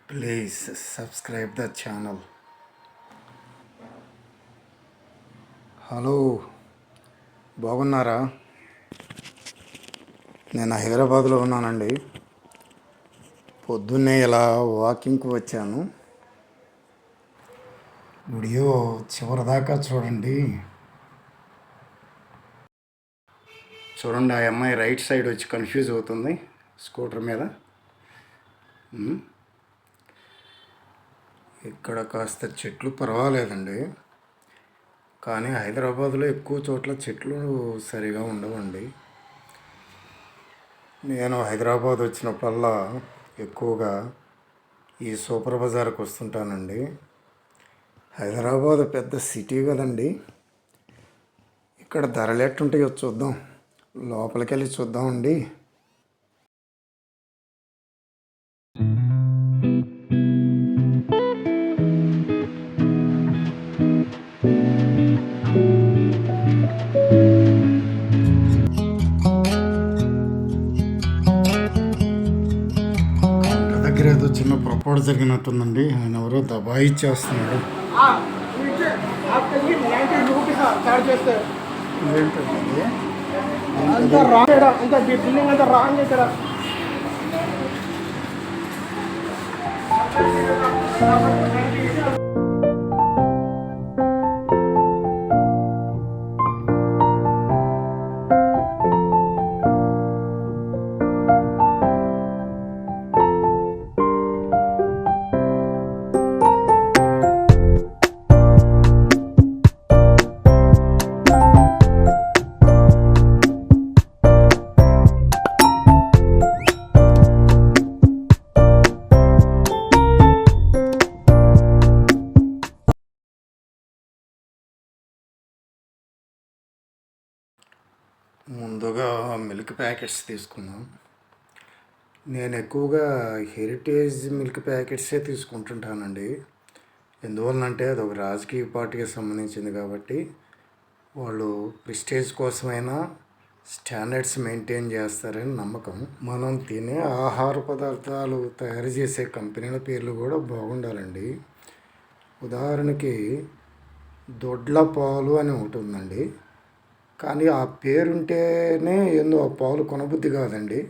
Please subscribe the channel. Hello, బాగున్నారా? నేను హైదరాబాద్లో ఉన్నానండి. పొద్దున్నే ఇలా వాకింగ్కి వచ్చాను. వీడియో చివరిదాకా చూడండి. చూడండి, ఆ అమ్మాయి రైట్ సైడ్ వచ్చి కన్ఫ్యూజ్ అవుతుంది స్కూటర్ మీద. ఇక్కడ కాస్త చెట్లు పర్వాలేదండి, కానీ హైదరాబాద్లో ఎక్కువ చోట్ల చెట్లు సరిగా ఉండవండి. నేను హైదరాబాద్ వచ్చినప్పుడల్లా ఎక్కువగా ఈ సూపర్ బజార్కి వస్తుంటానండి. హైదరాబాద్ పెద్ద సిటీ కదండి. ఇక్కడ ధరలు ఎట్టుంటాయో చూద్దాం, లోపలికి వెళ్ళి చూద్దామండి. దగ్గర ఏదో చిన్న పొరపాటు జరిగినట్టుందండి. ఆయన ఎవరో దబాయిచ్చేస్తున్నాడు. ముందుగా మిల్క్ ప్యాకెట్స్ తీసుకున్నాం. నేను ఎక్కువగా హెరిటేజ్ మిల్క్ ప్యాకెట్సే తీసుకుంటుంటానండి. ఎందువలనంటే అది ఒక రాజకీయ పార్టీకి సంబంధించింది కాబట్టి వాళ్ళు ప్రిస్టేజ్ కోసమైనా స్టాండర్డ్స్ మెయింటైన్ చేస్తారని నమ్మకం. మనం తినే ఆహార పదార్థాలు తయారు చేసే కంపెనీల పేర్లు కూడా బాగుండాలండి. ఉదాహరణకి దొడ్ల పాలు అని ఒకటి ఉందండి, కానీ ఆ పేరుంటేనే ఏందో ఆ పాలు కొనబుద్ధి కాదండి.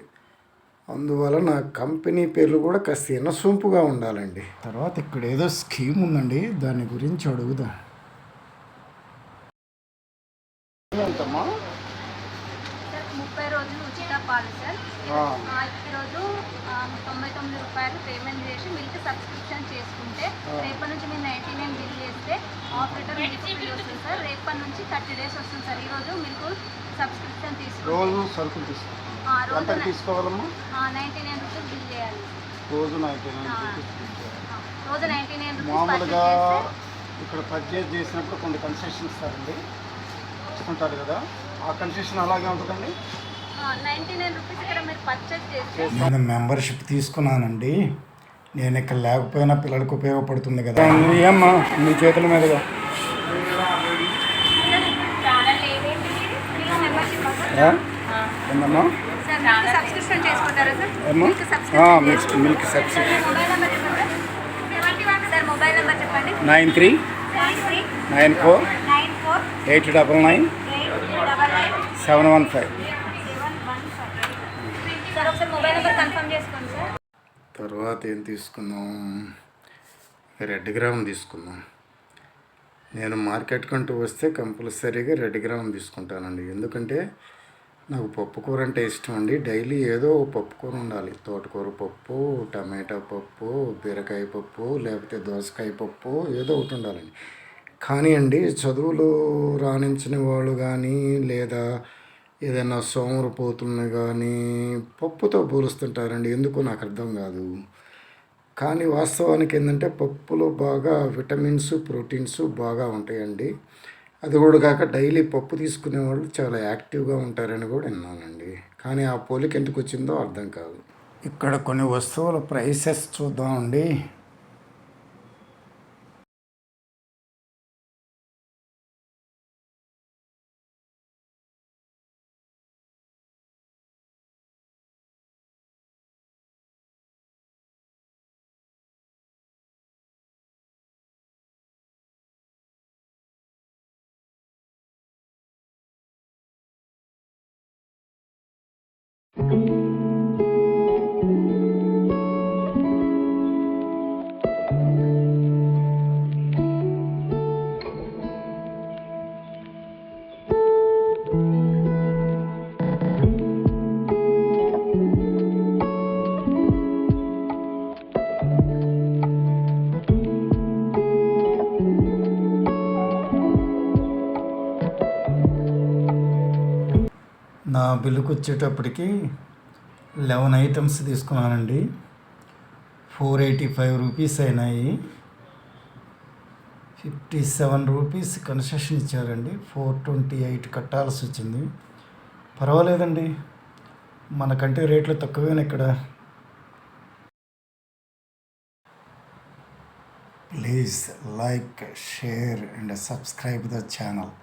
అందువలన కంపెనీ పేర్లు కూడా కాస్త ఇనసొంపుగా ఉండాలండి. తర్వాత ఇక్కడ ఏదో స్కీమ్ ఉందండి, దాని గురించి అడుగుదాం. ఎంతమ్మా? 30 రోజులు ఉచిత పాలు సార్. ఈరోజు 99 రూపాయలు పేమెంట్ చేసి మిల్క్ సబ్స్క్రిప్షన్ చేసుకుంటే రేపటి నుంచి మీరు 99 బిల్ చేస్తే హాఫ్ లీటర్ మిల్క్ ఫ్రీ వస్తుంది సార్. రేపటి నుంచి 30 డేస్ వస్తుంది సార్. ఈరోజు మిల్క్ సబ్స్క్రిప్షన్ తీసుకుంటే రోజు సరుకులు తీసుకోవాలమ్మా. 99 రూపీస్ బిల్ చేయాలి. రోజు 99 రూపీస్ మామూలుగా ఇక్కడ పర్చేజ్ చేసినప్పుడు కొన్ని కన్సెషన్ ఇస్తారండి, ఇస్తుంటారు కదా, ఆ కన్సెషన్ అలాగే ఉంటుందండి. 99 రూపీస్ ఇక్కడ మీరు పర్చేజ్ చేస్తే. నేను మెంబర్షిప్ తీసుకున్నానండి. నేను ఇక్కడ లేకపోయినా పిల్లలకు ఉపయోగపడుతుంది కదా. ఏమ్మా మీ చేతుల మీదుగా ఏందమ్మా? సబ్స్క్రిప్షన్ చేసుకుంటారా sir? Milk subscription. Sir mobile number చెప్పండి. 9394899715. తర్వాత ఏం తీసుకున్నాం? రెడ్ గ్రామ్ తీసుకున్నాం. నేను మార్కెట్ కంటూ వస్తే కంపల్సరీగా రెడ్ గ్రామ్ తీసుకుంటానండి. ఎందుకంటే నాకు పప్పు కూర అంటే ఇష్టం అండి. డైలీ ఏదో పప్పు కూర ఉండాలి. తోటకూర పప్పు, టమాటా పప్పు, బీరకాయ పప్పు, లేకపోతే దోసకాయ పప్పు, ఏదో ఒకటి ఉండాలండి. కానీ అండి, చదువులు రాణించిన వాళ్ళు కానీ లేదా ఏదైనా సోమరిపోతుల్ని కానీ పప్పుతో పోలుస్తుంటారండి. ఎందుకో నాకు అర్థం కాదు. కానీ వాస్తవానికి ఏంటంటే పప్పులో బాగా విటమిన్స్, ప్రోటీన్స్ బాగా ఉంటాయండి. అది కూడా కాక డైలీ పప్పు తీసుకునే వాళ్ళు చాలా యాక్టివ్గా ఉంటారని కూడా విన్నానండి. కానీ ఆ పోలిక ఎందుకు వచ్చిందో అర్థం కాదు. ఇక్కడ కొన్ని వస్తువుల ప్రైసెస్ చూద్దామండి. నా బిల్లుకు వచ్చేటప్పటికి 11 ఐటమ్స్ తీసుకున్నానండి. 485 రూపీస్ అయినాయి. 57 రూపీస్ కన్సెషన్ ఇచ్చారండి. 428 కట్టాల్సి వచ్చింది. పర్వాలేదండి, మనకంటే రేట్లు తక్కువేనా ఇక్కడ. Please like, share and subscribe the channel.